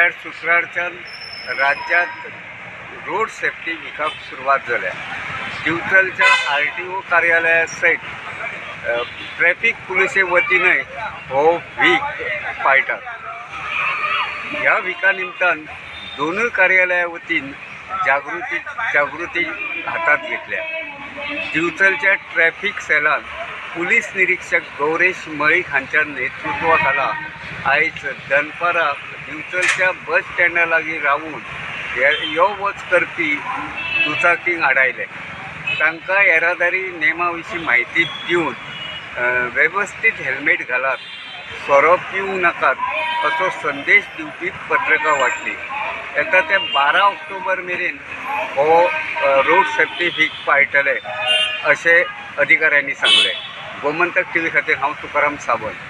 ह्या शुक्रारच्यान राज्यात road safety विकाक सुरवात जाल्या। दिवचलच्या RTO कार्यालया सयत ट्रॅफिक पुलिसे वतीनय हो वीक पाळटात। ह्या विका निमतान दोनूय कार्यालया वतीन जागृती हातात घेतल्या। दिवचलच्या ट्रॅफिक सेलान पुलीस निरीक्षक गौरेश मळीक हांच्या नेतृत्वाखाला आयज दनपारां दिवचलच्या बस स्टँडा लागीं रावून यो वच करपी दुचाकींक आडायले। तांकां येरादारी नेमा विशीं म्हायती दिवन वेवस्थीत हेल्मेट घालात, सोरो पिवंक नाकात असो संदेश दिवपी पत्रकां वाटली। येता ते 12 ऑक्टोबर मेरेन हो रोड सेफ्टी वीक पाळटले अशें अधिकाऱ्यांनी सांगले। गोमंतक TV खातीर हांव तुकाराम सावंत।